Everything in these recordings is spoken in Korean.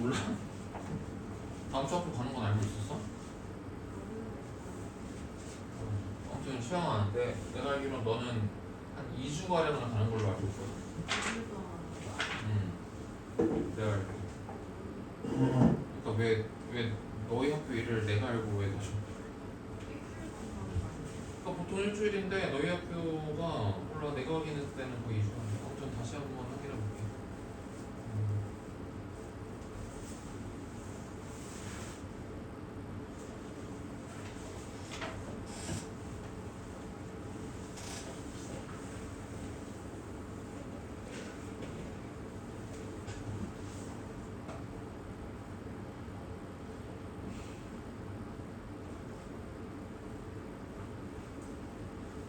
몰라? 다음 주 학교 가는 건 알고 있었어? 아무튼 수영하는데 내가 알기로 너는 한 2주가량은 가는 걸로 알고 있거든. 내가 알기로. 그러니까 왜 너희 학교 일을 내가 알고 왜 다시? 그러니까 보통 일주일인데 너희 학교가 몰라 내가 확인했을 때는 거의 2주간데 아무튼 다시 한번 확인해 볼게.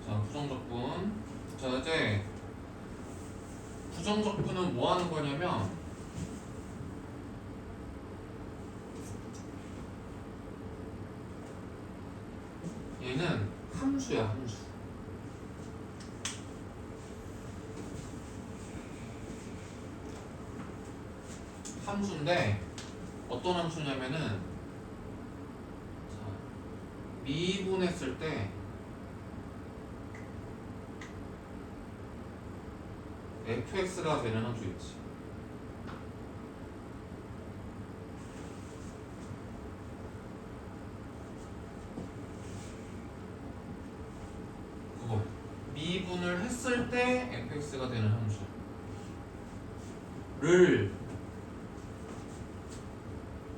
자, 부정적분. 자, 이제 부정적분은 뭐 하는 거냐면 얘는 함수야, 함수. 함수인데 어떤 함수냐면은 자, 미분했을 때 fx가 되는 함수 있지. 그거 미분을 했을 때 fx가 되는 함수를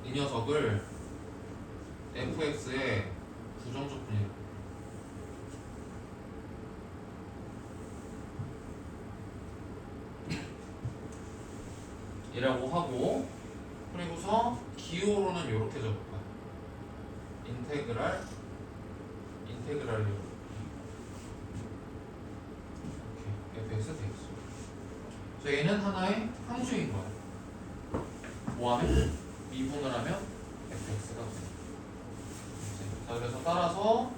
이 녀석을 fx의 부정적분이라고. 이라고 하고 그리고서 기호로는 이렇게 적을 거야. 인테그랄 이렇게 fx dx. 그래서 얘는 하나의 함수인 거야. 뭐하면? 미분을 하면 fx가 돼. 자, 그래서 따라서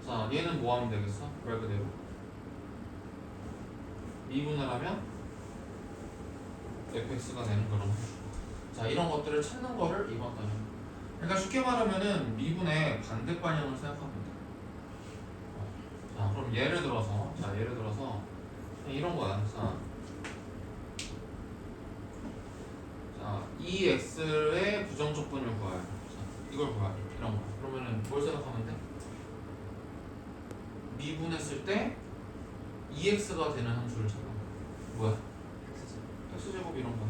자, 얘는 뭐 하면 되겠어? 말 그대로 미분을 하면 fx가 되는 거라고. 자, 이런 것들을 찾는 거를 이번 단위. 그러니까 쉽게 말하면은 미분의 반대 방향을 생각하면 돼. 자, 그럼 예를 들어서 이런 거야. 자, 이 x의 부정적분을 구하여. 자, 이걸 구하여. 이런 거. 그러면은 뭘 생각하면 돼? 미분했을 때 2x가 되는 함수를 찾아. 뭐야? x제곱 이런 거.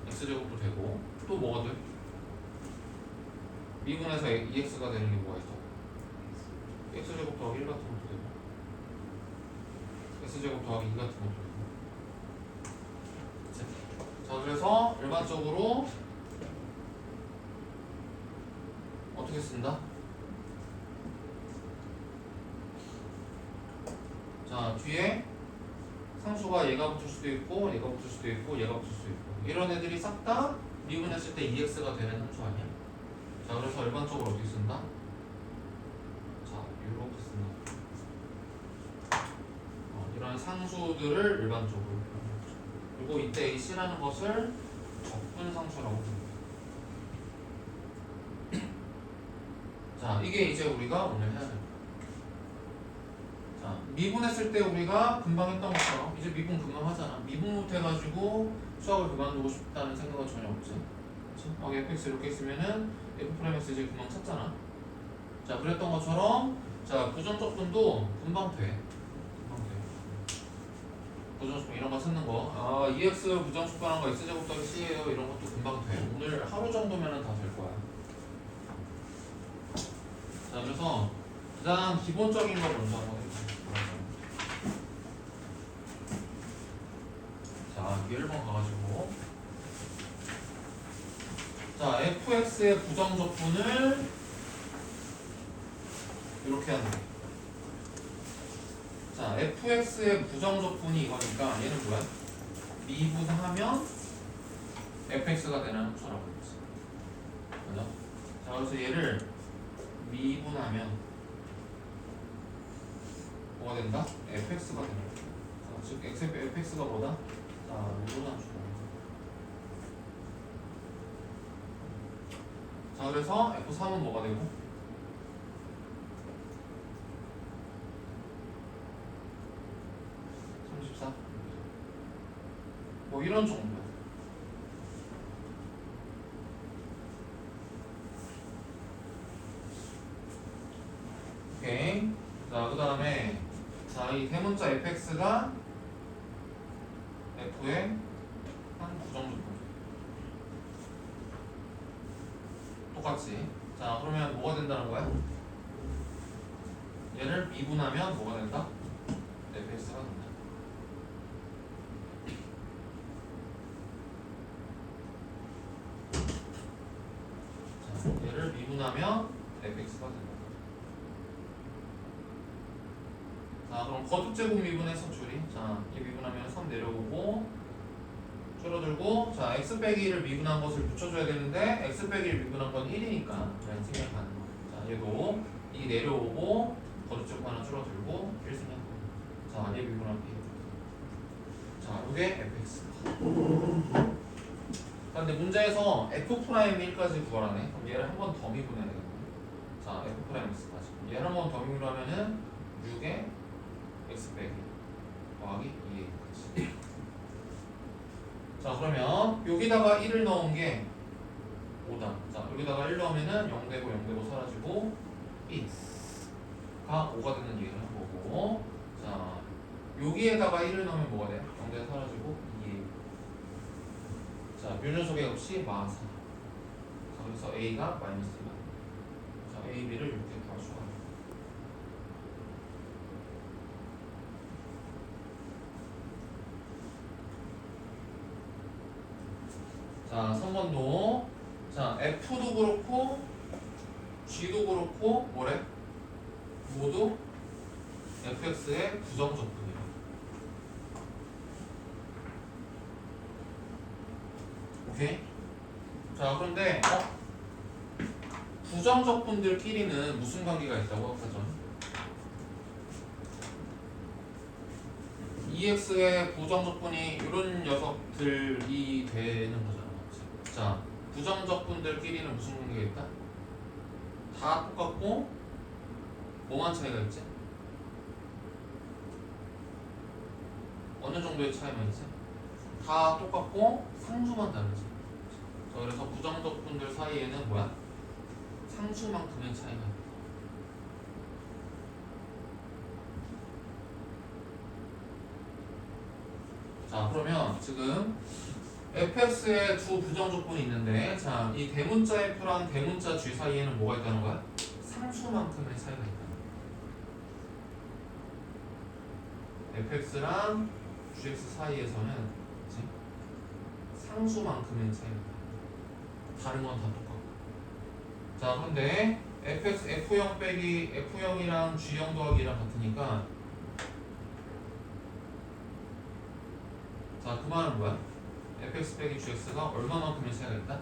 x제곱도 되고 또 뭐가 돼? 미분해서 2x가 되는 게 뭐가 있어? x제곱 더하기 1 같은 것도 되고 x제곱 더하기 2 같은 것도 되고. 자, 그래서 일반적으로 어떻게 쓴다? 자, 뒤에 상수가 얘가 붙을 수도 있고 얘가 붙을 수도 있고 얘가 붙을 수도 있고 이런 애들이 싹 다 미분했을 때 2x가 되는 함수 아니야? 자, 그래서 일반적으로 어떻게 쓴다? 자, 이렇게 쓴다. 이런 상수들을 일반적으로. 그리고 이때 이 c라는 것을 적분상수라고 부릅니다. 자, 이게 이제 우리가 오늘 해야 됩니다. 자, 미분했을 때 우리가 금방 했던 것처럼 이제 미분 금방 하잖아. 미분 못해가지고 수학을 그만두고 싶다는 생각은 전혀 없지. 그치? fx 이렇게 있으면은 f'(x) 이제 금방 찾잖아. 자, 그랬던 것처럼 자, 부정적분도 금방 돼. 부정적분 이런 거 찾는 거. 아, 2x 부정적분한 거 x제곱 더하기 c예요. 이런 것도 금방 돼. 오늘 하루 정도면은 다 될 거야. 자, 그래서 가장 기본적인 거 먼저 한번 해볼게요. 자, 여기 1번 가가지고 자, fx의 부정적분을 이렇게 하는 거. 자, fx의 부정적분이 이거니까 얘는 뭐야? 미분하면 fx가 되는 함수라고 했지. 맞아? 자, 그래서 얘를 미분하면 뭐가 된다? fx가 된다. 자, 즉 fx가 뭐다? 자, 이거는 주고. 자, 그래서 f3은 뭐가 되고? 34. 뭐 이런 정도야. 오케이. 자, 그 다음에 자, 이 대문자 fx가 f의 한 부정조건. 똑같지. 자, 그러면 뭐가 된다는 거야? 얘를 미분하면 뭐가 된다? fx가 된다. 자, 얘를 미분하면 fx가 된다. 자, 그럼 거듭제곱 미분해서 줄이. 자, 이 미분하면 3 내려오고 줄어들고, 자, x 빼기 1을 미분한 것을 붙여줘야 되는데 x 빼기 1 미분한 건 1이니까 그냥 생략하는 거. 자, 얘도 이 내려오고 거듭제곱 하나 줄어들고 1 생략. 자, 얘 미분한 b. 자, 이게 fx. 자, 근데 문제에서 f'1까지 구하라네. 그럼 얘를 한 번 더 미분해야 되겠네. 자, f'x까지. 얘를 한 번 더 미분하면은 6에 x 빼기 더하기 2a까지. 자, 그러면 여기다가 1을 넣은 게 5다. 자, 여기다가 1 넣으면은 0 되고 0 되고 사라지고 b가 5가 되는 얘기를 한 거고, 자, 여기에다가 1을 넣으면 뭐가 돼? 0 되고 사라지고 2a. 자, 묘녀석의 값이 마사. 자, 그래서 a가 마이너스 2가. 자, a, b를 이렇게 다 추가. 자, 3번도 자, F도 그렇고 G도 그렇고 뭐래? 모두 fx의 부정적분이야. 오케이? 자, 그런데 부정적분들끼리는 무슨 관계가 있다고 아까 전? 2x의 부정적분이 이런 녀석들이 되는 거잖아. 자, 부정적분들끼리는 무슨 관계가 있다? 다 똑같고 뭐만 차이가 있지? 어느 정도의 차이만 있지? 다 똑같고 상수만 다르지. 자, 그래서 부정적분들 사이에는 뭐야? 상수만큼의 차이가 있다. 자, 그러면 지금 fx에 두 부정조건이 있는데, 자, 이 대문자 f랑 대문자 g 사이에는 뭐가 있다는 거야? 상수만큼의 차이가 있다는 거야. fx랑 gx 사이에서는 그치? 상수만큼의 차이가 있다. 다른 건 다 똑같고. 자, 근데 fx f0 빼기 f0이랑 g0 더하기랑 같으니까, 자, 그 말은 뭐야? fx 빼기 gx가 얼마만큼의 차이가 있다?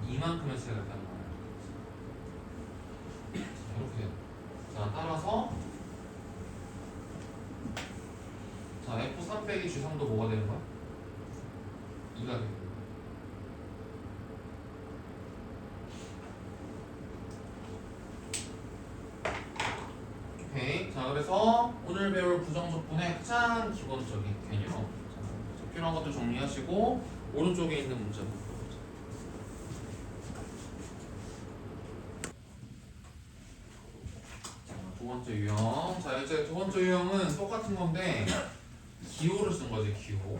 2만큼의 차이가 있다는 거야. 자, 이렇게. 자, 따라서 자, f3 빼기 g3도 뭐가 되는 거야? 2가 되는 거야. 오케이. 자, 그래서 오늘 배울 부정적분의 가장 기본적인 개념. 자, 필요한 것들 정리하시고 오른쪽에 있는 문제 볼게요. 자, 두 번째 유형. 자, 이제 두 번째 유형은 똑같은 건데 기호를 쓴 거지, 기호.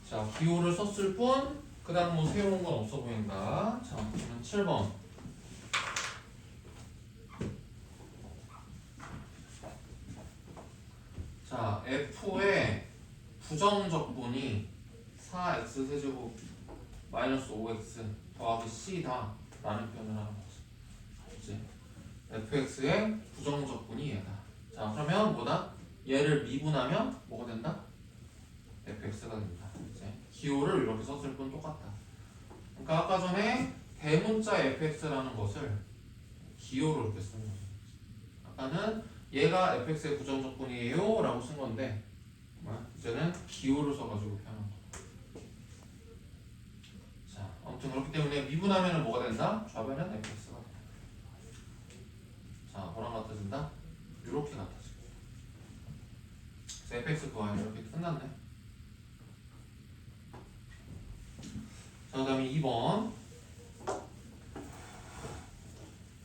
자, 기호를 썼을 뿐 그 다음 뭐 새로운 건 없어 보인다. 자, 그러면 7번. 자, f의 부정적분이 4x 세제곱 마이너스 5x 더하기 c다 라는 표현을 하는 거지. 그치? fx의 부정적분이 얘다. 자, 그러면 뭐다? 얘를 미분하면 뭐가 된다? fx가 된다. 기호를 이렇게 썼을 뿐 똑같다. 그러니까 아까 전에 대문자 fx라는 것을 기호로 이렇게 쓰는 거죠. 아까는 얘가 fx의 부정적분이에요 라고 쓴 건데 이제는 기호를 써가지고 표현한 거예요. 자, 아무튼 그렇기 때문에 미분하면 뭐가 된다? 좌변은 fx가 된다. 자, 뭐랑 같아진다? 이렇게 같아지고. 그래서 fx 구하여 이렇게 끝났네. 자, 그 다음에 2번.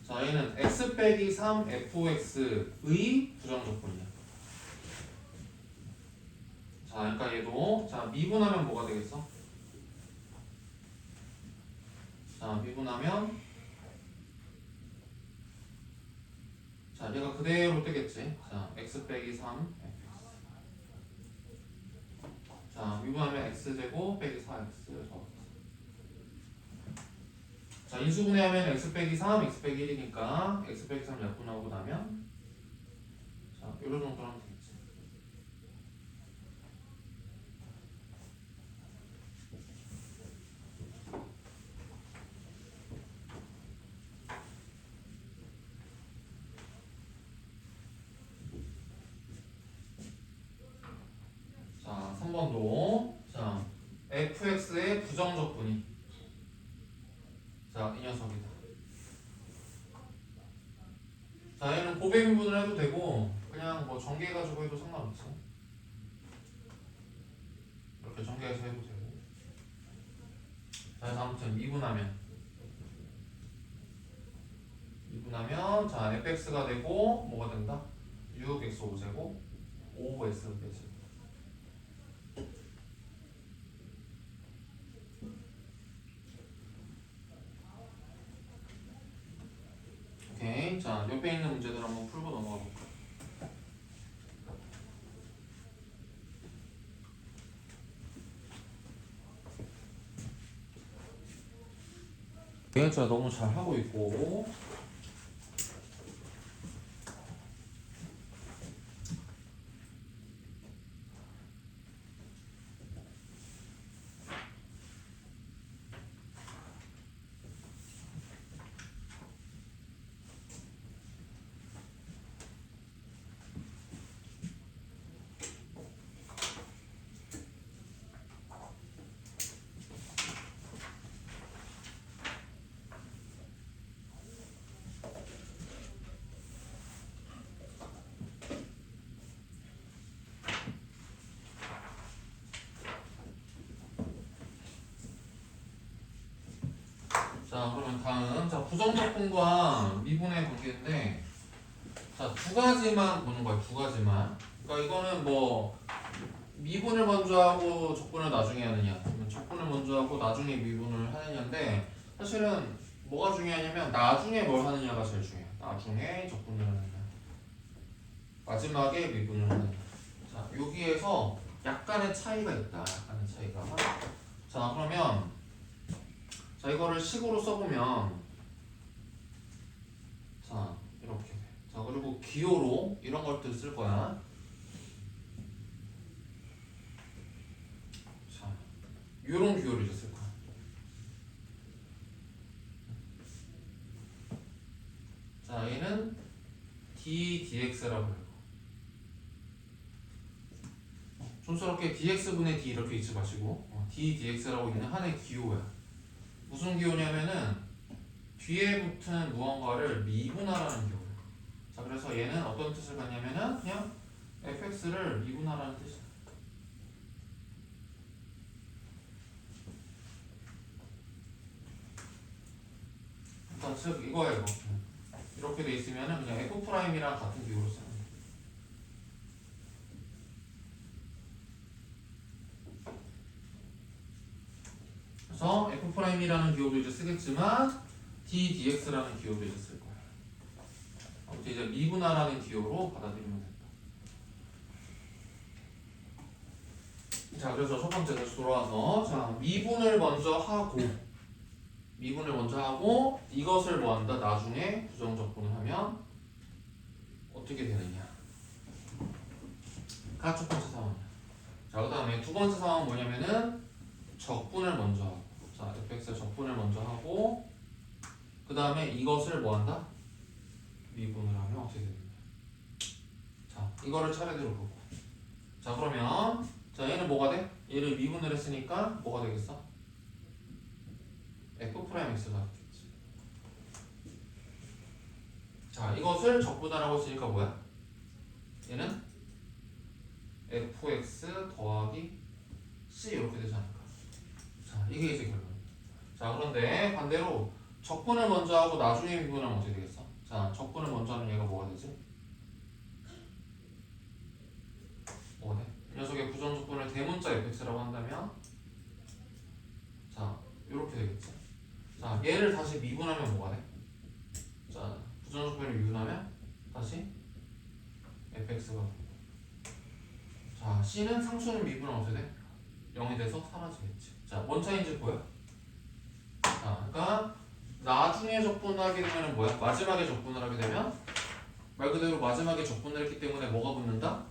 자, 얘는 x 빼기 3 fx의 부정적분이야. 자, 그러니까 얘도 자 미분하면 뭐가 되겠어? 자, 미분하면 자, 얘가 그대로 뜨겠지. 자, x 빼기 3 fx. 자, 미분하면 x제곱 빼기 4x. 자, 인수분해하면 x 빼기 3, x 빼기 1이니까 x 빼기 3 약분하고 나면 자, 요런 정도로 하면 되겠지. 자, 3번도 자, fx의 부정적분이 자, 이 녀석이다. 자, 얘는 고배미분을 해도 되고 그냥 뭐 전개해가지고 해도 상관없어. 이렇게 전개해서 해도 되고. 자, 그래서 아무튼 미분하면 자, fx가 되고 뭐가 된다? 6x 5제곱 5x 되지. 오케이. 자, 옆에 있는 문제들 한번 풀고 넘어가 볼까? 대연차 너무 잘 하고 있고. 자, 그러면 다음 자, 부정적분과 미분의 관계인데 자, 두 가지만 보는 거야. 두 가지만. 그러니까 이거는 뭐 미분을 먼저 하고 적분을 나중에 하느냐, 아니면 적분을 먼저 하고 나중에 미분을 하느냐인데 사실은 뭐가 중요하냐면 나중에 뭘 하느냐가 제일 중요해. 나중에 적분을 하느냐, 마지막에 미분을 하느냐. 자, 여기에서 약간의 차이가 있다. 약간의 차이가. 자, 그러면 자, 이거를 식으로 써보면 자, 이렇게. 자, 그리고 기호로 이런 것들 쓸 거야. 자, 요런 기호를 이제 쓸 거야. 자, 얘는 ddx라고 해요. 촌스럽게 dx분의 d 이렇게 잊지 마시고 ddx라고 있는 하나의 기호야. 무슨 기호냐면은 뒤에 붙은 무언가를 미분하라는 기호예요. 자, 그래서 얘는 어떤 뜻을 갖냐면은 그냥 fx를 미분하라는 뜻이야. 그러니까 즉 이거야 이거. 이렇게 돼 있으면은 그냥 f'이랑 같은 기호로 쓰는 거야. 그래서 f'이라는 기호도 이제 쓰겠지만 ddx라는 기호도 이제 쓸 거야. 아무튼 이제 미분하라는 기호로 받아들이면 된다. 자, 그래서 첫 번째 다시 돌아와서 자, 미분을 먼저 하고 이것을 뭐 한다? 나중에 부정적분을 하면 어떻게 되느냐? 가 첫 번째 상황이야. 자, 그 다음에 두 번째 상황은 뭐냐면은 적분을 먼저 하고 자, fx의 적분을 먼저 하고 다음에 이것을 뭐 한다? 미분을 하면 어떻게 됩니까? 자, 이거를 차례대로 보고. 자, 그러면 자, 얘는 뭐가 돼? 얘를 미분을 했으니까 뭐가 되겠어? F'X가 되겠지. 자, 이것을 적분하라고 했으니까 뭐야? 얘는 Fx 더하기 C 이렇게 되지 않을까? 자, 이게 이제 결론. 자, 그런데 반대로 적분을 먼저 하고 나중에 미분하면 어떻게 되겠어? 자, 적분을 먼저 하면 얘가 뭐가 되지? 뭐가 돼? 이 녀석의 부정적분을 대문자 fx라고 한다면 자, 이렇게 되겠지. 자, 얘를 다시 미분하면 뭐가 돼? 자, 부정적분을 미분하면 다시 fx가 돼. 자, c는 상수는 미분하면 어떻게 돼? 0이 돼서 사라지겠지. 자, 뭔 차이인지 보여? 자, 그러니까 나중에 적분하게 되면 뭐야? 마지막에 적분을 하게 되면 말 그대로 마지막에 적분을 했기 때문에 뭐가 붙는다?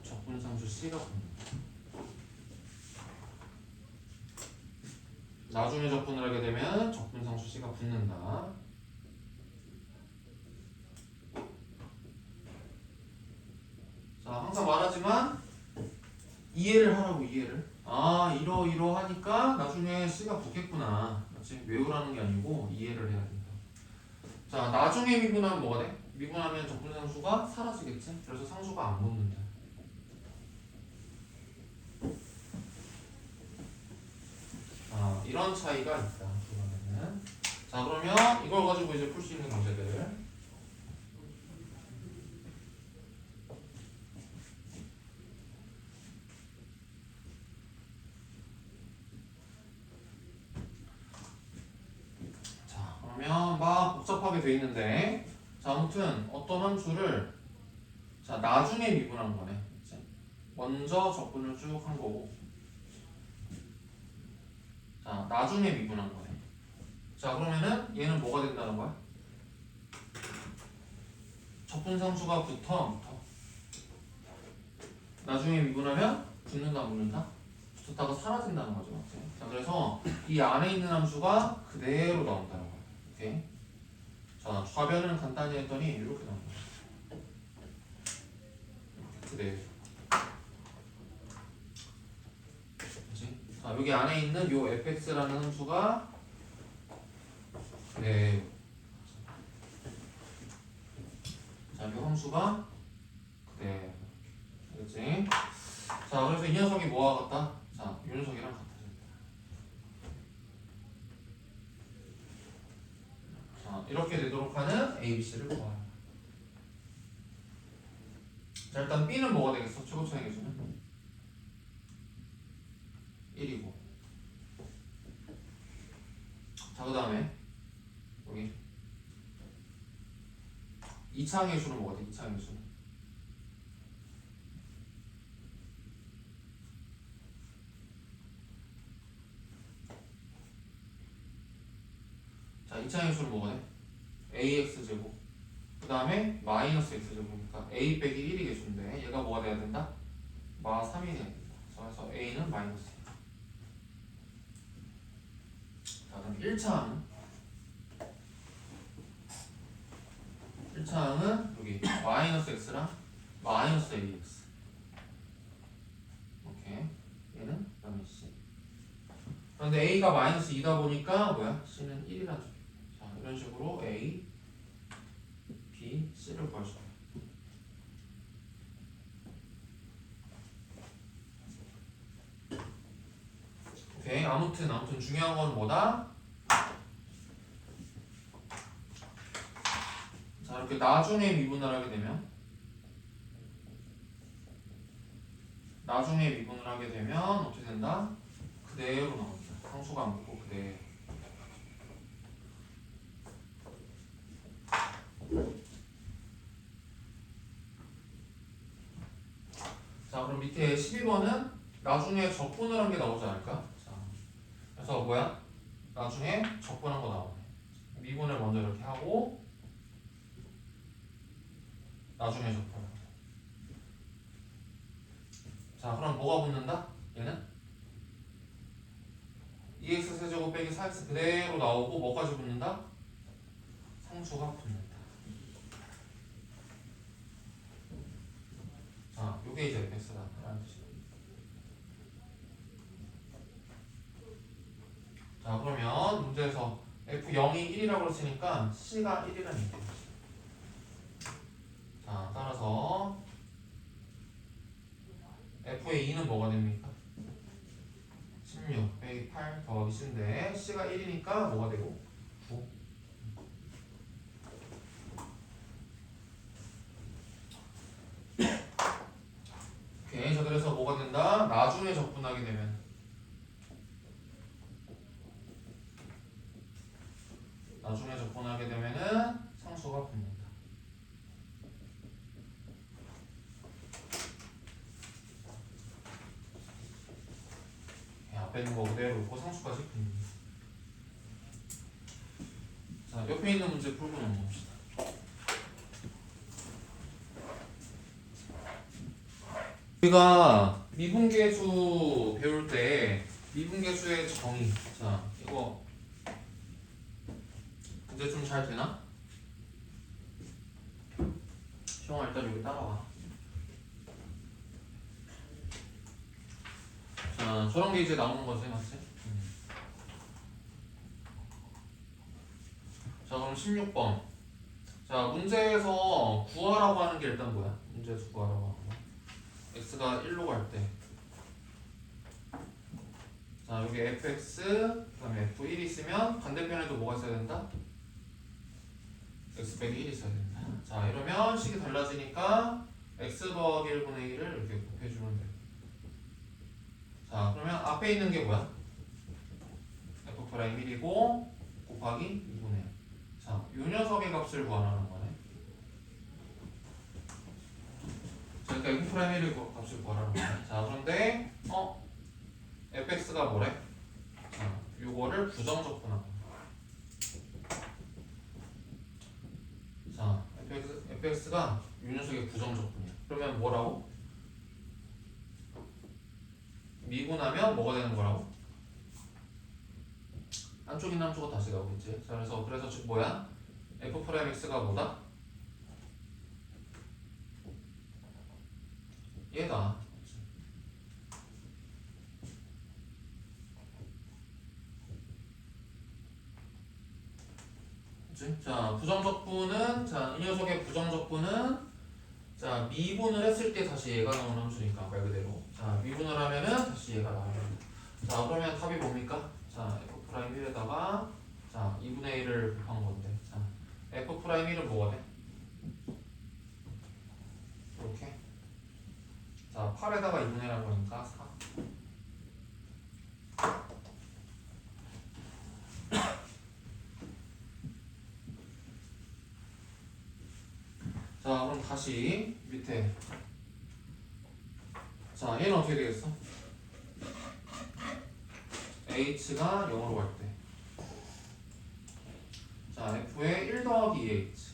적분상수 C가 붙는다. 나중에 적분을 하게 되면 적분상수 C가 붙는다. 자, 항상 말하지만 이해를 하라고, 이해를. 아, 이러이러하니까 나중에 C가 붙겠구나. 맞지? 외우라는 게 아니고 이해를 해야 된다. 자, 나중에 미분하면 뭐가 돼? 미분하면 적분상수가 사라지겠지? 그래서 상수가 안 붙는다. 이런 차이가 있다. 그러면은. 자, 그러면 이걸 가지고 이제 풀 수 있는 문제들. 자, 그러면 막 복잡하게 돼 있는데, 자, 아무튼 어떤 함수를 자, 나중에 미분한 거네. 그치? 먼저 적분을 쭉 한 거고, 자, 나중에 미분한 거네. 자, 그러면은 얘는 뭐가 된다는 거야? 적분상수가 붙어. 나중에 미분하면 붙는다, 붙는다? 붙었다가 사라진다는 거죠. 맞지? 자, 그래서 이 안에 있는 함수가 그대로 나온다는 거야. 오케이? 자, 좌변은 간단히 했더니 이렇게 나온다. 그대로. 그치? 자, 여기 안에 있는 요 fx라는 함수가 그대로. 자, 요 함수가 그대로. 그렇지? 자, 그래서 이 녀석이 뭐와 같다? 자, 이 녀석이랑 같다. 자, 이렇게 되도록 하는 A, B, C를 구하라. 자, 일단 B는 뭐가 되겠어? 최고차의 기준은 1이고. 자, 그 다음에 여기 2차항의 수는 뭐가 돼? 2차항의 수는 자, 2차항의 수는 뭐가 돼? AX제곱 그 다음에 마이너스 X제곱이니까 A 빼기 1이 개수인데 얘가 뭐가 돼야 된다? 마 3이 돼야 된다. 그래서 A는 마이너스. 자, 그럼 1차항은 여기 마이너스 X랑 마이너스 AX. 오케이. 얘는 그다음에 C. 그런데 A가 마이너스 2다 보니까 뭐야? C는 1이라는 소리. 자, 이런 식으로 A, B, C를 구할 수 있다. 오케이. 아무튼 중요한 건 뭐다? 자, 이렇게 나중에 미분을 하게 되면 어떻게 된다? 그대로 나옵니다. 상수가 안 붙고 그대로. 자, 그럼 밑에 12번은 나중에 적분을 한 게 나오지 않을까? 자, 그래서 뭐야? 나중에 적분한 거 나오네. 미분을 먼저 이렇게 하고 나중에 적분. 자, 그럼 뭐가 붙는다? 얘는 2x 세제곱 빼기 4x 그대로 나오고 뭐까지 붙는다? 상수가 붙는다. 자, 요게 이제 fx다 라는 뜻이야. 자, 그러면 문제에서 f0이 1이라고 그랬으니까 c가 1이라는 얘기야. 자, 따라서 f의 2는 뭐가 됩니까? 16 빼기 8 더하기 c인데 c가 1이니까 뭐가 되고? 9. 오케이. 자, 그래서 뭐가 된다? 나중에 적분하게 되면 상수가 붙는다. 앞에 있는 거 그대로 놓고 상수까지 붙는다. 자, 옆에 있는 문제 풀고 넘어갑시다. 우리가 미분계수 배울 때 미분계수의 정의, 자 이거 이제 좀 잘 되나? 시영아 일단 여기 따라와. 자, 저런 게 이제 나오는 거지, 맞지? 자, 그럼 16번. 자, 문제에서 구하라고 하는 게 일단 뭐야? 문제에서 구하라고 하는 거. x가 1로 갈 때. 자, 여기 fx, 그 다음에 f1 있으면 반대편에도 뭐가 있어야 된다? x 빼기 1이 있어야 된다. 자, 이러면 식이 달라지니까 x 더하기 1분의 1을 이렇게 곱해주면 돼. 자, 그러면 앞에 있는 게 뭐야? f'1이고 곱하기 2분의 1. 자, 요 녀석의 값을 구하라는 거네. 자, 그러니까 f'1의 값을 구하라는 거네. 자, 그런데 fx가 뭐래? 자, 요거를 부정적분하는 거야. 자, fx가 요 녀석의 부정적분이야. 그러면 뭐라고? 미분하면 뭐가 되는 거라고? 한쪽이나 한쪽은 다시 나오겠지. 자, 그래서 즉 뭐야? f'x가 뭐다? 얘다. 그치? 자, 부정적분은, 자, 이 녀석의 부정적분은, 자, 미분을 했을 때 다시 얘가 나오는 함수니까 말 그대로. 자, 미분을 하면은 다시 얘가 나와야 된다. 자, 그러면 답이 뭡니까? 자, f'1에다가 자, 2분의 1을 곱한 건데. 자, f'1은 뭐가 돼? 이렇게. 자, 8에다가 2분의 1을 하니까 4. 자, 그럼 다시 밑에. 자, 얘는 어떻게 되겠어? h가 0으로 갈 때. 자, f의 1 더하기 2h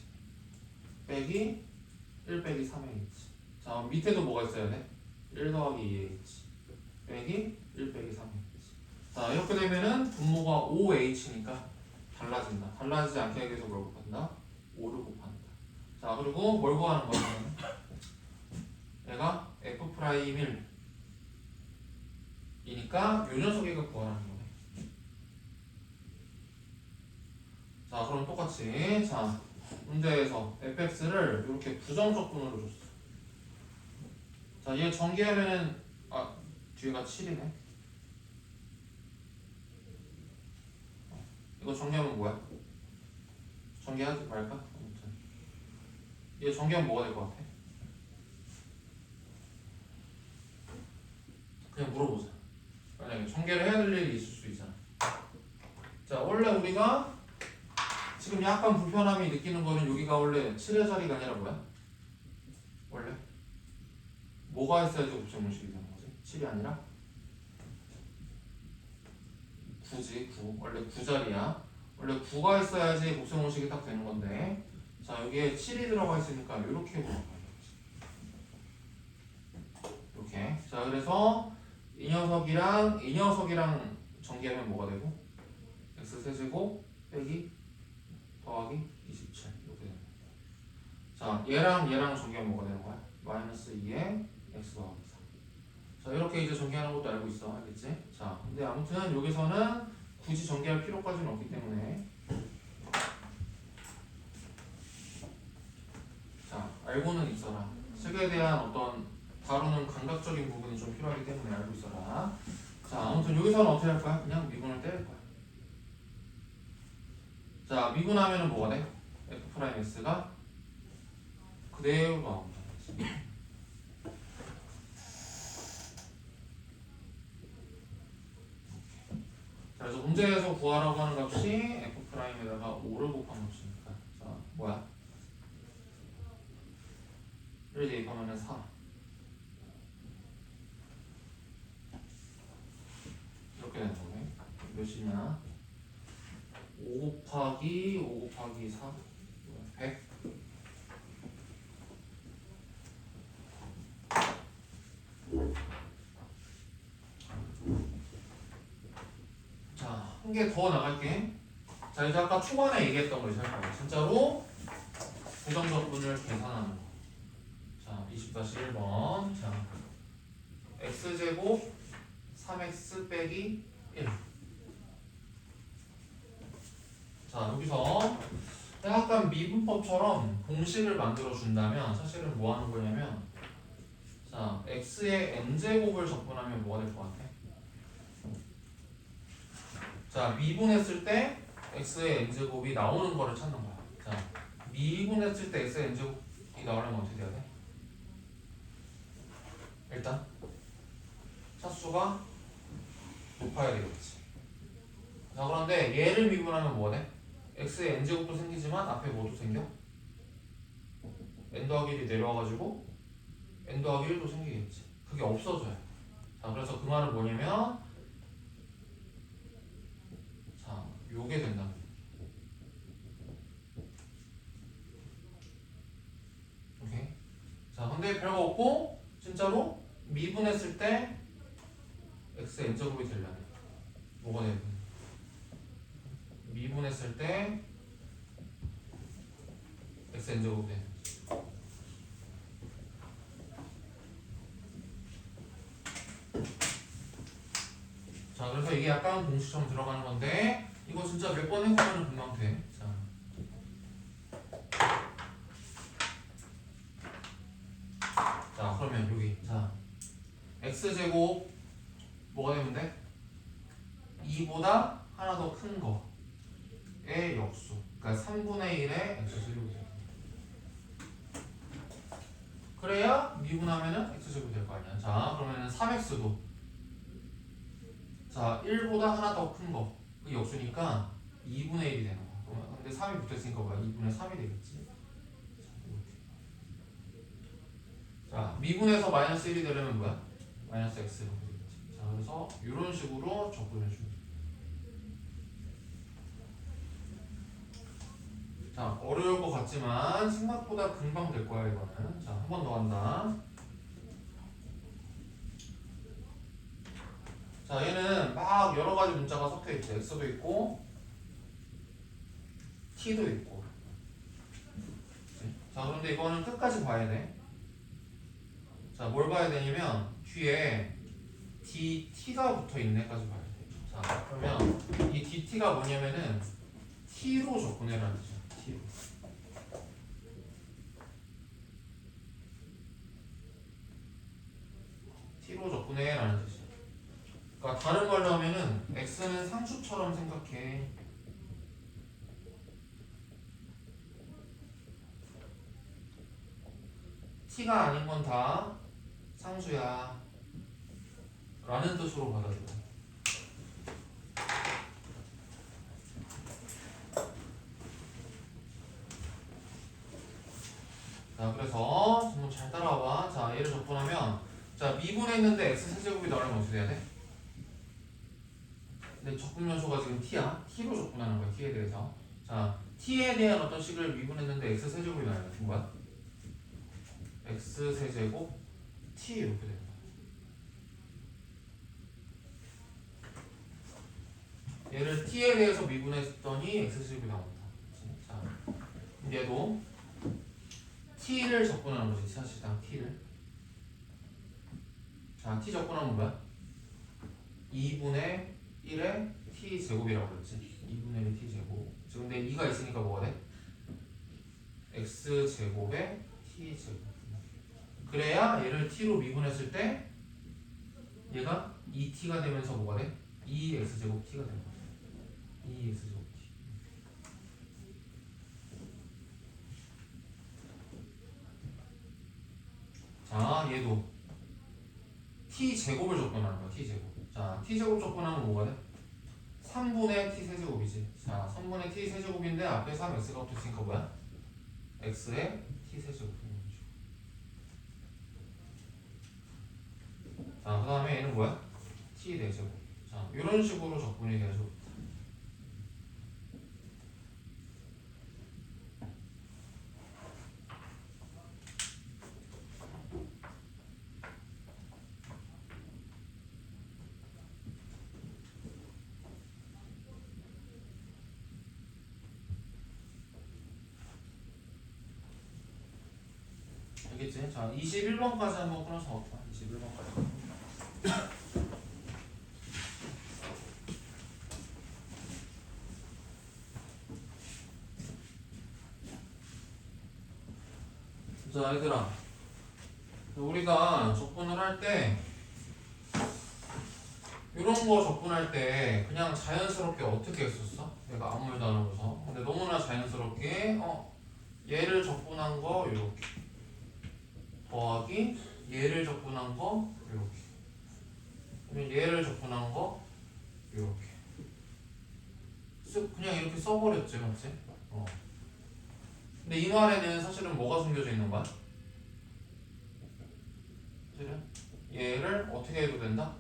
빼기 1 빼기 3h. 자, 밑에도 뭐가 있어야 돼? 1 더하기 2h 빼기 1 빼기 3h. 자, 이렇게 되면은 분모가 5h니까 달라진다. 달라지지 않게 하기 위해서 뭘 곱한다? 5를 곱한다. 자, 그리고 뭘 구하는 거야? 얘가 f'1 이니까 요 녀석의 값 구하라는 거네. 자, 그럼 똑같이 자, 문제에서 fx를 이렇게 부정적분으로 줬어. 자, 얘 전개하면은 뒤에가 7이네. 이거 전개하면 뭐야? 전개하지 말까? 아무튼 얘 전개하면 뭐가 될 것 같아? 그냥 물어보자. 만약에 전개를 해야 될 일이 있을 수 있잖아. 자, 원래 우리가 지금 약간 불편함이 느끼는 거는 여기가 원래 7의 자리가 아니라 뭐야? 원래? 뭐가 있어야지 곱셈공식이 되는 거지? 7이 아니라? 9지, 9. 원래 9자리야. 원래 9가 있어야지 곱셈공식이 딱 되는 건데. 자, 여기에 7이 들어가 있으니까 이렇게 보는 거야. 이렇게. 자, 그래서 이 녀석이랑 전개하면 뭐가 되고? x 세제곱 빼기 더하기 27. 얘랑 얘랑 전개하면 뭐가 되는 거야? 마이너스 2에 x 더하기 4. 자, 이렇게 이제 전개하는 것도 알고 있어. 알겠지? 자, 근데 아무튼 여기서는 굳이 전개할 필요까지는 없기 때문에 자, 알고는 있어라. 색에 대한 어떤 다루는 감각적인 부분이 좀 필요하기 때문에 알고 있어라. 자, 아무튼 여기서는 어떻게 할 거야? 그냥 미분을 뗄 거야. 자, 미분하면은 뭐가 돼? f's가 그대로 나옵니다. 자, 그래서 문제에서 구하라고 하는 값이 f'에다가 5를 곱한 값이니까. 자, 뭐야? 1 대입하면은 4. 이렇게 되는 거네. 몇이냐? 5 곱하기 5 곱하기 4. 100. 자, 한 개 더 나갈게. 자, 이제 아까 초반에 얘기했던 거 이제 할 거야. 진짜로 부정적분을 계산하는 거. 자, 20-1번. 자, x제곱 3x 빼기 1. 자, 여기서 약간 미분법처럼 공식을 만들어 준다면 사실은 뭐 하는 거냐면, 자, x의 n제곱을 적분하면 뭐가 될 것 같아? 자, 미분했을 때 x의 n제곱이 나오는 거를 찾는 거야. 자, 미분했을 때 x의 n제곱이 나오려면 어떻게 돼야 돼? 일단 차수가 높아야 되겠지. 자, 그런데 얘를 미분하면 뭐가 돼? x의 n제곱도 생기지만 앞에 뭐도 생겨? n 더하기 1이 내려와가지고 n 더하기 1도 생기겠지. 그게 없어져요. 자, 그래서 그 말은 뭐냐면, 자, 요게 된다. 오케이. 자, 근데 별거 없고 진짜로 미분했을 때 x n제곱이 되려면 뭐가 돼야 돼? 미분했을 때 x n제곱이 돼. 자, 그래서 이게 약간 공식처럼 들어가는 건데 이거 진짜 몇 번 해보면 금방 돼. 자, 그러면 여기 자 x제곱 뭐가 되면 돼? 2보다 하나 더 큰 거의 역수. 그러니까 3분의 1의 x제곱이 돼. 그래야 미분하면은 x제곱이 될 거 아니야. 자, 그러면은 3x도 자 1보다 하나 더 큰 거 그 역수니까 2분의 1이 되는 거야. 근데 3이 붙어있으니까 뭐야? 2분의 3이 되겠지. 자, 미분에서 마이너스 1이 되려면 뭐야? 마이너스 x로 되겠지. 자, 그래서 이런 식으로 적분해 줍니다. 자, 어려울 것 같지만 생각보다 금방 될 거야 이거는. 자, 한 번 더 간다. 자, 얘는 막 여러 가지 문자가 섞여 있지. x도 있고 t도 있고. 자, 그런데 이거는 끝까지 봐야 돼. 자, 뭘 봐야 되냐면 뒤에 dt가 붙어 있네까지 봐야 돼. 자, 그러면 이 dt가 뭐냐면은 t로 접근해라는 뜻이야. t로. t로 접근해라는 뜻이야. 그러니까 다른 말로 하면은 x는 상수처럼 생각해. t가 아닌 건 다 상수야 라는 뜻으로 받아들여. 자, 그래서 한번 잘 따라와봐. 자, 얘를 접근하면 자, 미분했는데 x 세제곱이 나오려면 어떻게 돼야 돼? 근데 접근 요소가 지금 t야. t로 접근하는 거야. t에 대해서. 자, t에 대한 어떤 식을 미분했는데 x 세제곱이 나오려면 뭐야? x 세제곱 t 이렇게 되는 거야. 얘를 t에 대해서 미분했더니 x 세제곱이 나온다. 자, 얘도 t를 적분하는 거지 사실상 t를. 자 t 적분하면 뭐야? 2분의 1의 t 제곱이라고 그랬지. 2분의 1의 t 제곱. 지금 근데 2가 있으니까 뭐가 돼? x 제곱에 t 제곱. 그래야 얘를 t로 미분했을 때 얘가 2t가 되면서 뭐가 돼? 2x 제곱 t가 되는 거야. 2x 제곱 t. 자 얘도 t 제곱을 적분하는 거야. t 제곱. 자 t 제곱 적분하면 뭐가 돼? 3분의 t 세제곱이지. 자 3분의 t 세제곱인데 앞에 3x가 붙었으니까 뭐야? x의 t 세제곱. 자, 그 다음에 얘는 뭐야? t 내제곱. 자, 이런 식으로 적분이 돼야죠. 알겠지? 자, 21번까지 한번 끊어서 볼까? 21번까지. 자, 얘들아. 우리가 적분을 할 때, 이런 거 적분할 때 그냥 자연스럽게 어떻게 했었어? 내가 아무 말도 안 하고서. 근데 너무나 자연스럽게, 얘를 적분한 거, 이렇게. 더하기, 얘를 적분한 거, 이렇게. 그러면 얘를 적분한 거, 이렇게. 그냥 이렇게 써버렸지, 맞지? 근데 이 말에는 사실은 뭐가 숨겨져 있는 거야? 사실은 얘를 어떻게 해도 된다?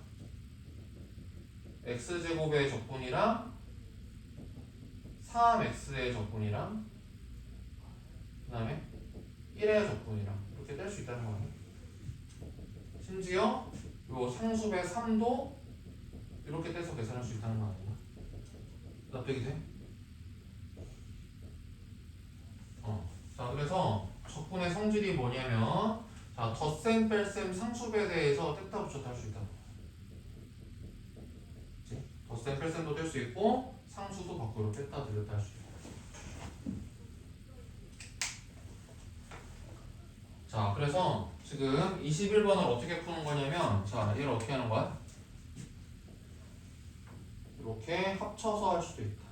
x제곱의 적분이랑 3x의 적분이랑 그 다음에 1의 적분이랑 이렇게 뗄 수 있다는 거 아니야? 심지어 요 상수의 3도 이렇게 떼서 계산할 수 있다는 거 아니야? 납득이 돼? 자, 그래서 적분의 성질이 뭐냐면, 자, 덧셈, 뺄셈, 상수배에 대해서 뗐다 붙였다 할 수 있다. 그치? 덧셈, 뺄셈도 뗄 수 있고, 상수도 밖으로 뺐다 들였다 할 수 있다. 자, 그래서 지금 21번을 어떻게 푸는 거냐면, 자, 얘를 어떻게 하는 거야? 이렇게 합쳐서 할 수도 있다.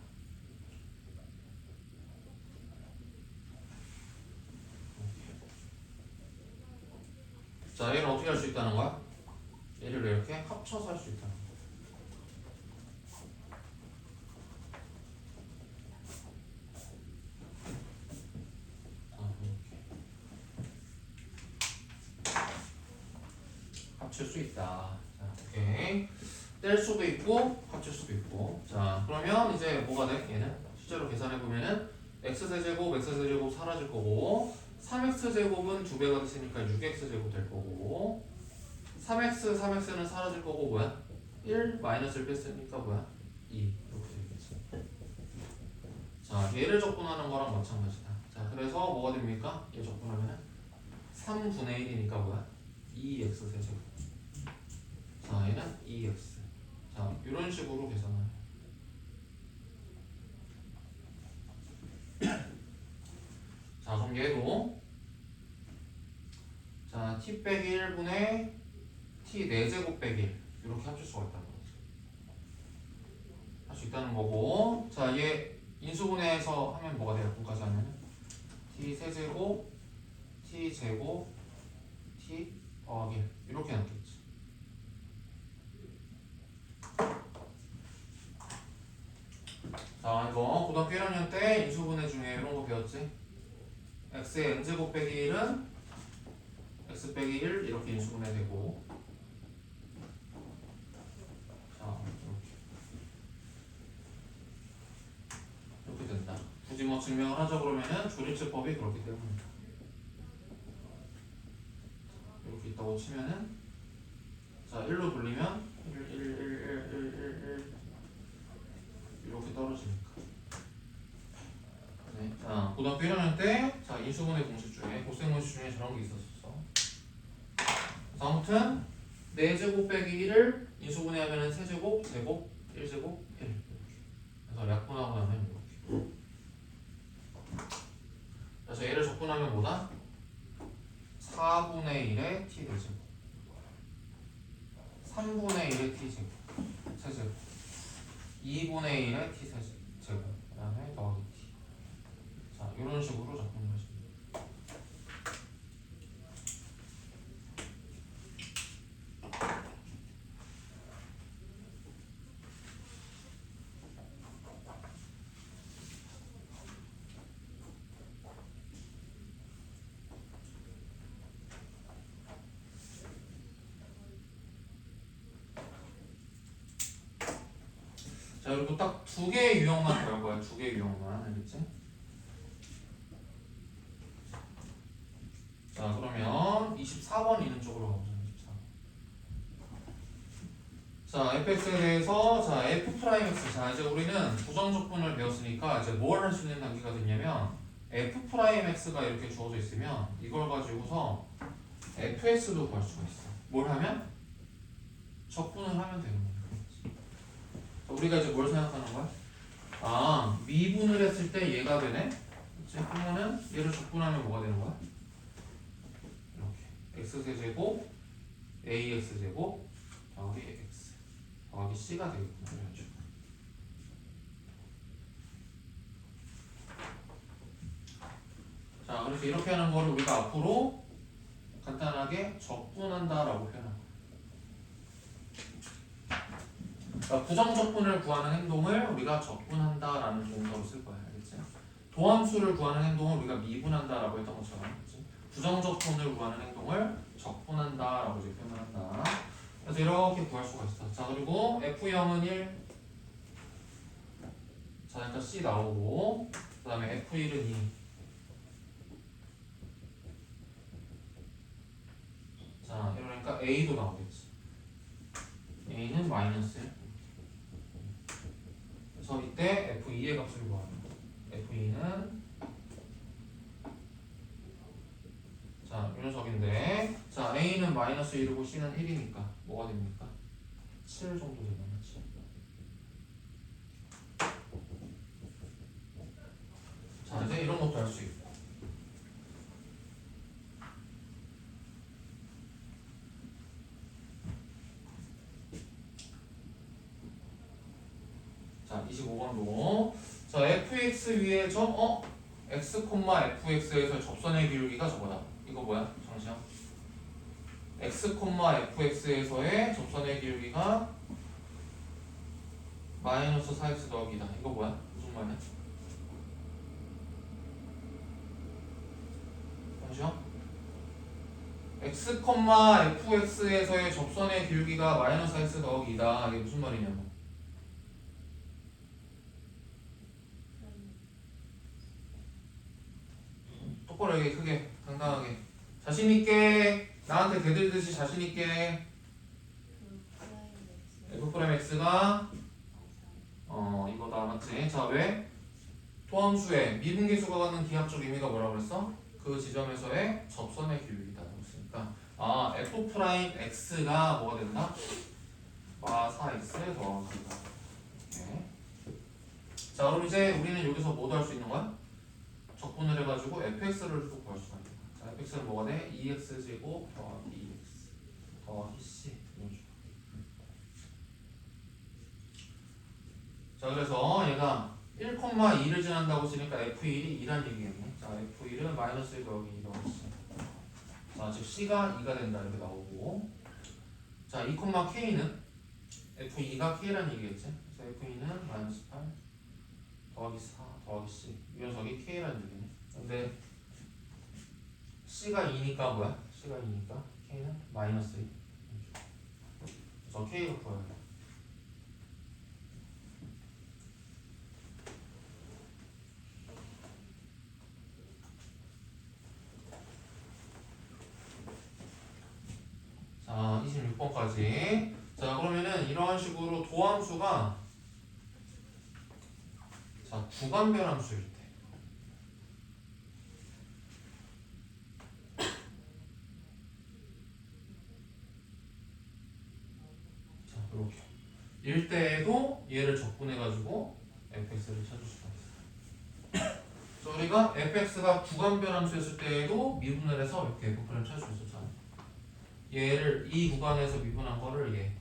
자, 얘를 어떻게 할 수 있다는 거야? 얘를 이렇게 합쳐서 할 수 있다는 거야. 합칠 수 있다. 자, 오케이. 뗄 수도 있고, 합칠 수도 있고. 자, 그러면 이제 뭐가 돼? 얘는 실제로 계산해 보면은 x세제곱, x세제곱 사라질 거고, 3x제곱은 2배가 됐으니까 6x제곱 될 거고, 3x, 3x는 사라질 거고, 뭐야? 1 마이너스를 뺐으니까 뭐야? 2 이렇게 되겠지. 자, 얘를 적분하는 거랑 마찬가지다. 자, 그래서 뭐가 됩니까? 얘 적분하면은 3분의 1이니까 뭐야? 2x 세제곱. 자, 얘는 2x. 자, 이런 식으로 계산해요. 자, 그럼 얘도 자, t 빼기 1분의 t 4제곱 빼기 1 이렇게 합칠 수가 있다는 거지. 할 수 있다는 거고, 자, 얘 인수분해해서 하면 뭐가 돼요? 분까지 하면 t 세제곱 t 제곱 t 더하기 1 이렇게 남겠지. 자, 이거 고등학교 1학년 때 인수분해 중에 이런 거 배웠지? x의 n제곱 빼기 1은 x 빼기 1 이렇게 인수분해 되고, 자, 이렇게 된다. 굳이 뭐 증명을 하자 그러면은 조립제법이 그렇기 때문이다. 이렇게 있다고 치면은, 자, 1로 돌리면 1 이렇게 떨어지니까. 네, 자, 자, 고등학교 1학년 때, 자, 인수분해 공식 중에, 곱셈 공식 중에 저런 게 있었어. 그래서 아무튼, 4제곱 빼기 1을 인수분해하면 세제곱, 제곱, 1제곱, 1. 그래서 약분하고 나면 이렇게. 그래서 얘를 적분하면 뭐다? 4분의 1의 t 대제곱, 3분의 1의 t 제곱, 세제곱, 2분의 1의 t 세제곱, 그 다음에 더하기 t. 자, 이런 식으로 적분을 하시면 돼요. 자, 그리고 딱 2개의 유형만 배울 거야. 2개의 유형만. 알겠지? 자, 그러면 24번 있는 쪽으로 가보자. 24번. 자, fx에 대해서 자, f'x. 자, 이제 우리는 부정적분을 배웠으니까 이제 뭘 할 수 있는 단계가 됐냐면 f'x가 이렇게 주어져 있으면 이걸 가지고서 fx도 구할 수가 있어. 뭘 하면? 적분을 하면 되는 거야. 우리가 이제 뭘 생각하는 거야? 아, 미분을 했을 때 얘가 되네? 그치? 그러면은 얘를 적분하면 뭐가 되는 거야? 이렇게 x세제곱 ax제곱 더하기 x 더하기 c가 되겠구나. 이런 식으로. 자, 그래서 이렇게 하는 거를 우리가 앞으로 간단하게 적분한다라고 표현합니다. 그러니까 부정적분을 구하는 행동을 우리가 적분한다라는 동사로 쓸 거야. 알겠지? 도함수를 구하는 행동을 우리가 미분한다라고 했던 것처럼, 그치? 부정적분을 구하는 행동을 적분한다라고 이제 표현을 한다. 그래서 이렇게 구할 수가 있어. 자, 그리고 F0은 1. 자, 일단 C 나오고, 그 다음에 F1은 2. 자, 이러니까 A도 나오겠지. A는 마이너스 1. 그래서 이때 F2의 값을 구하는 거. F2는 자, 이 녀석인데, 자, A는 마이너스 1이고 C는 1이니까 뭐가 됩니까? 7 정도 되면 7. 자, 이제 이런 것도 할 수 있고. 자, 25번도. 자, fx 위에 점, x, fx에서 접선의 기울기가 저거다. 이거 뭐야? 정시야. x, fx에서의 접선의 기울기가 마이너스 4x 더하기다. 이거 뭐야? 무슨 말이야? 정시야. x, fx에서의 접선의 기울기가 마이너스 4x 더하기다. 이게 무슨 말이냐고. 똑바로 얘기해. 크게 당당하게 자신있게 나한테 대들듯이 자신있게. f'x가 이거다. 맞지? 자, 왜? 토함수의 미분계수가 갖는 기하적 의미가 뭐라고 그랬어? 그 지점에서의 접선의 기울기다. 그랬으니까 아, f'x가 뭐가 된다? 4x 더하기다. 이렇게. 자, 그럼 이제 우리는 여기서 뭐도 할 수 있는 거야? 적분을 해가지고 fx를 또 구할 수가 있는 거야. 자, fx는 뭐가 돼? 2x제곱 더하기 2x 더하기 c. 이런 식으로. 자, 그래서 얘가 1,2를 지난다고 쓰니까 f1이 2란 얘기겠네. 자, f1은 마이너스 1 더하기 2 더하기 c. 자, 즉 c가 2가 된다. 이렇게 나오고. 자, 2,k는 f2가 k란 얘기겠지. 그래서 f2는 마이너스 8 더하기 4 더하기 c. 이 녀석이 k란 얘기네. 근데 c가 2니까 뭐야? c가 2니까 k는 마이너스 2. 그래서 k가 구해야 돼. 자, 26번까지. 자, 그러면은 이러한 식으로 도함수가 자, 구간별 함수일 때. 일 때에도 얘를 적분해가지고 fx를 찾을 수가 있어. 그래서 우리가 fx가 구간 변함수였을 때에도 미분을 해서 이렇게 f'를 찾을 수 있었잖아. 얘를 이 구간에서 미분한 거를 얘,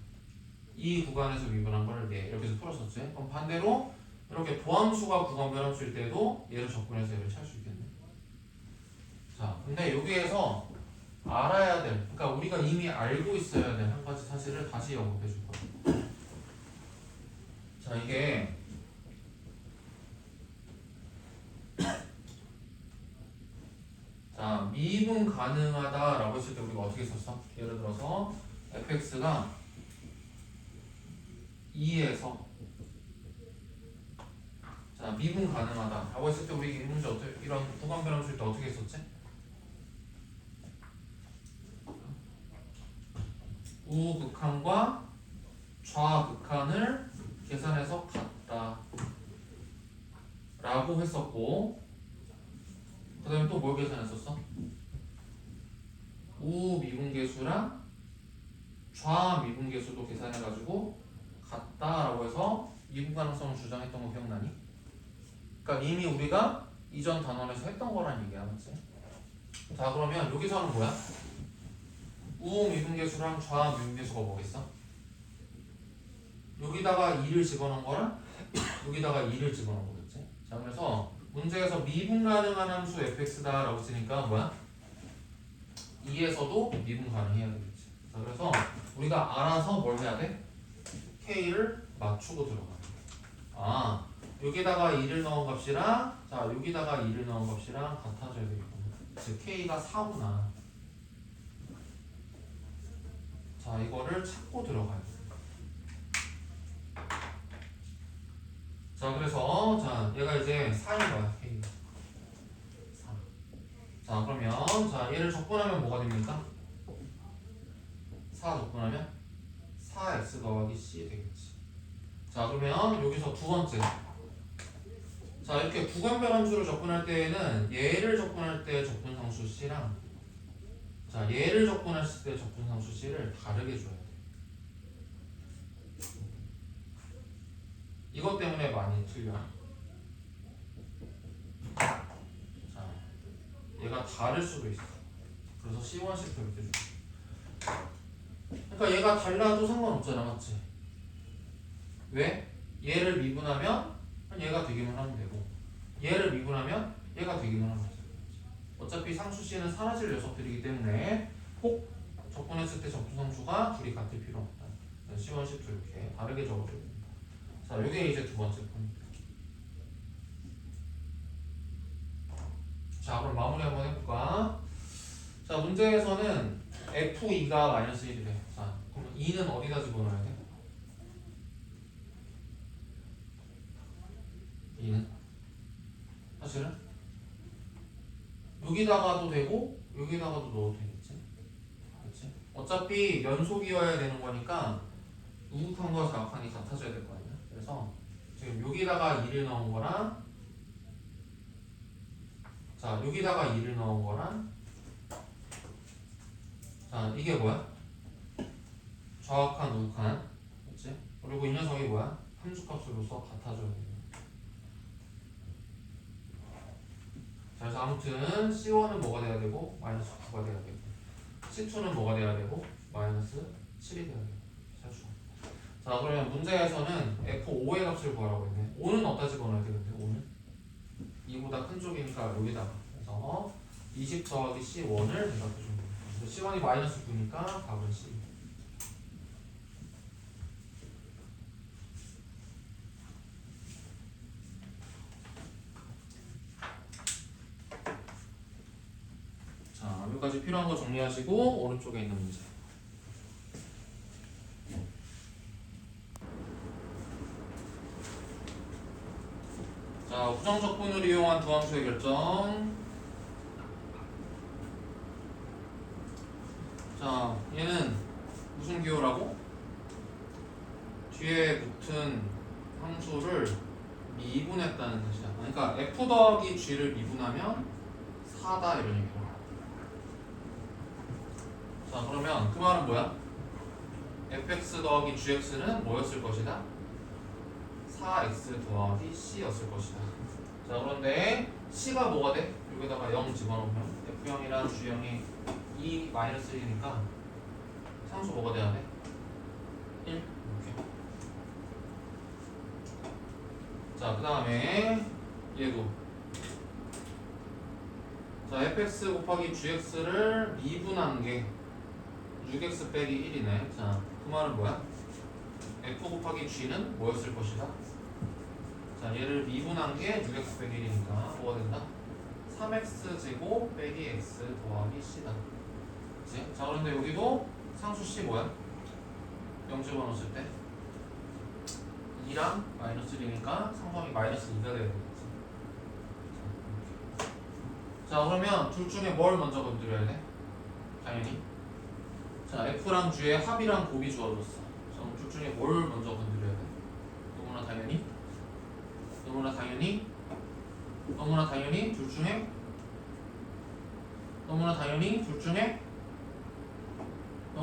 이 구간에서 미분한 거를 얘 이렇게 해서 풀었었지. 그럼 반대로 이렇게 도함수가 구간 변함수일 때도 얘를 적분해서 얘를 찾을 수 있겠네. 자, 근데 여기에서 알아야 될, 그러니까 우리가 이미 알고 있어야 될 한 가지 사실을 다시 언급해 줄 거야. 자, 이게 자, 미분 가능하다라고 했을 때 우리가 어떻게 썼어? 예를 들어서 fx가 2에서 자, 미분 가능하다라고 했을 때 우리 이 문제 어떻게 이런 구간 변함수일 때 어떻게 했었지? 우극한과 좌극한을 계산해서 같다 라고 했었고, 그 다음에 또 뭘 계산했었어? 우미분계수랑 좌미분계수도 계산해가지고 같다라고 해서 미분 가능성을 주장했던 거 기억나니? 그러니까 이미 우리가 이전 단원에서 했던 거란 얘기야, 맞지? 자, 그러면 여기서는 뭐야? 우미분계수랑 좌미분계수가 뭐겠어? 여기다가 2를 집어넣은 거랑 여기다가 2를 집어넣은 거겠지? 자, 그래서 문제에서 미분 가능한 함수 fx다 라고 했으니까 뭐야? 2에서도 미분 가능해야 되겠지. 자, 그래서 우리가 알아서 뭘 해야 돼? k를 맞추고 들어가. 아, 여기다가 2를 넣은 값이랑 자, 여기다가 2를 넣은 값이랑 같아져야 되겠구나. 즉 k가 4구나. 자, 이거를 찾고 들어가야 돼. 자, 그래서 자, 얘가 이제 4인 거야, k가. 4. 자, 그러면 자, 얘를 적분하면 뭐가 됩니까? 4 적분하면 4x 더하기 c 되겠지. 자, 그러면 여기서 두 번째. 자, 이렇게 구간 변함수를 적분할 때에는 얘를 적분할 때 적분상수 c랑 자, 얘를 적분했을 때 적분상수 c를 다르게 줘야 돼. 이것 때문에 많이 틀려. 자, 얘가 다를 수도 있어. 그래서 C1씩 이렇게 줘. 그러니까 얘가 달라도 상관없잖아, 맞지? 왜? 얘를 미분하면 얘가 되기만 하면 되고, 얘를 미분하면 얘가 되기만 하면 돼. 어차피 상수 C는 사라질 녀석들이기 때문에 꼭 적분했을 때 적분상수가 둘이 같을 필요 없다. C1, C2 이렇게 다르게 적어줘야 됩니다. 자, 이게 이제 두 번째 포인트. 자, 그럼 마무리 한번 해볼까? 자, 문제에서는 F2가 마이너스 1이래. 자, 그럼 2는 어디다 집어넣어야 돼? 2는? 사실은 여기다가도 되고 여기다가도 넣어도 되겠지? 그렇지? 어차피 연속이어야 되는 거니까 우극한과 좌극한이 같아져야 될 거 아니야? 그래서 지금 여기다가 2를 넣은 거랑 자, 여기다가 2를 넣은 거랑 자, 이게 뭐야? 좌극한, 우극한. 그렇지? 그리고 이 녀석이 뭐야? 함수값으로서 같아져야 돼. 자, 그래서 아무튼 C1은 뭐가 돼야 되고 마이너스 9가 돼야 되고 C2는 뭐가 돼야 되고 마이너스 7이 돼야 되고. 자, 그러면 문제에서는 F5의 값을 구하라고 했네. 5는 어디다 집어넣어야 되는데 5는? 2보다 큰 쪽이니까 여기다가. 그래서 20 더하기 C1을 대답해 주면 됩니다. 그래서 C1이 마이너스 9니까 답은 C. 자, 여기까지 필요한 거 정리하시고 오른쪽에 있는 문제. 자, 부정적분을 이용한 두 함수의 결정. 자, 얘는 무슨 기호라고? 뒤에 붙은 함수를 미분했다는 뜻이야. 그러니까 f 더하기 g를 미분하면 4다 이런 얘기야. 자, 그러면 그 말은 뭐야? fx 더하기 gx는 뭐였을 것이다? 4x 더하기 c였을 것이다. 자, 그런데 c가 뭐가 돼? 여기다가 0 집어넣으면 f형이랑 g형이 2 마이너스 1이니까 상수 뭐가 돼야 돼? 1 이렇게. 자, 그 다음에 얘도 자, fx 곱하기 gx를 미분한 게 6x 빼기 1이네. 자, 그 말은 뭐야? f 곱하기 g는 뭐였을 것이다? 자, 얘를 미분한 게 6x 빼기 1이니까 뭐가 된다? 3x 제곱 빼기 x 더하기 c다. 그치? 자, 그런데 여기도 상수 c 뭐야? 0 집어넣었을 때 2랑 마이너스 1이니까 상수함이 마이너스 2가 돼야 되겠지. 자, 그러면 둘 중에 뭘 먼저 건드려야 돼? 당연히 자, f랑 g의 합이랑 곱이 주어졌어. 그럼 둘 중에 뭘 먼저 건드려야 돼?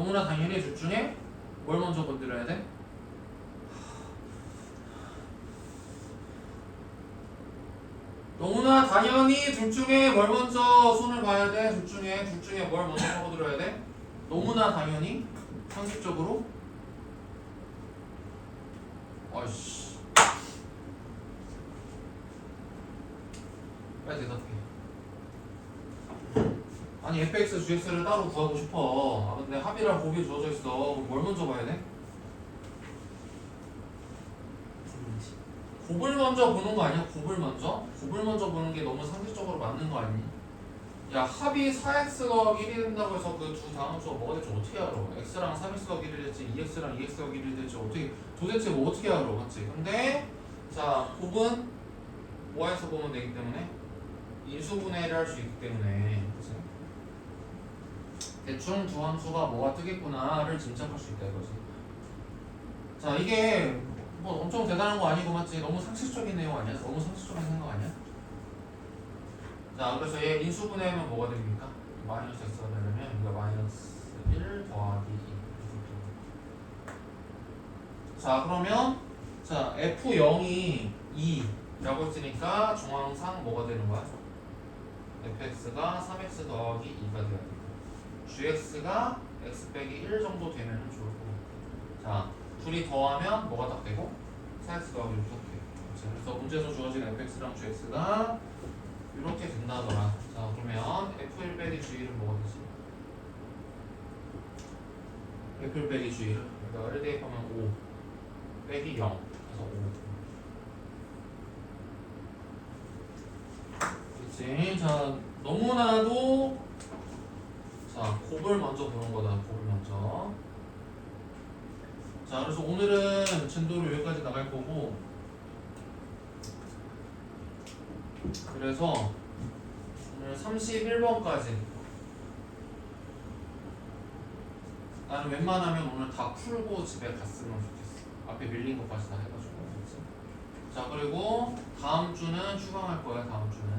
너무나 당연히 둘 중에 뭘 먼저 건드려야 돼? 너무나 당연히 둘 중에 뭘 먼저 손을 봐야 돼? 둘 중에 뭘 먼저 파고들어야 돼? 너무나 당연히 상식적으로 아이씨 빨리 대답해. 아니 fx, gx를 따로 구하고 싶어. 아, 근데 합이랑 곱이 주어져 있어. 그럼 뭘 먼저 봐야 돼? 곱을 먼저 보는 거 아니야? 곱을 먼저 보는 게 너무 상식적으로 맞는 거 아니니? 야, 합이 4x 더하기 1이 된다고 해서 그 두 다항수가 뭐가 될지 어떻게 알아? x랑 3x 더하기 1이 될지 2x랑 2x 더하기 1이 될지 도대체 뭐 어떻게 알아? 맞지? 근데 자, 곱은 뭐에서 보면 되기 때문에 인수분해를 할 수 있기 때문에 그치? 대충 두 함수가 뭐가 뜨겠구나를 짐작할 수 있다 이거지. 자, 이게 뭐 엄청 대단한 거 아니고 맞지? 너무 상식적인 내용 아니야? 너무 상식적인 생각 아니야? 자, 그래서 얘 인수분해하면 뭐가 됩니까? 마이너스 x가 되려면 이거 마이너스 1 더하기 2. 자, 그러면 자 f0이 2라고 했으니까 정황상 뭐가 되는 거야? fx가 3x 더하기 2가 돼야 돼. gx가 x 빼기 1 정도 되면 좋을 것 같아. 자, 둘이 더하면 뭐가 딱 되고? 4x 더하기 6이 딱 돼. 그래서 문제에서 주어진 fx랑 gx가 이렇게 된다더라. 자, 그러면 f1 빼기 g1은 뭐가 되지? f1 빼기 g1은 여기다가 1 대입하면 5 빼기 0 그래서 5. 그치? 자, 너무나도 자, 곱을 먼저 보는 거다. 곱을 먼저. 자, 그래서 오늘은 진도를 여기까지 나갈 거고, 그래서 오늘 31번까지 나는 웬만하면 오늘 다 풀고 집에 갔으면 좋겠어. 앞에 밀린 것까지 다 해가지고. 그치? 자, 그리고 다음 주는 휴강할 거야. 다음 주는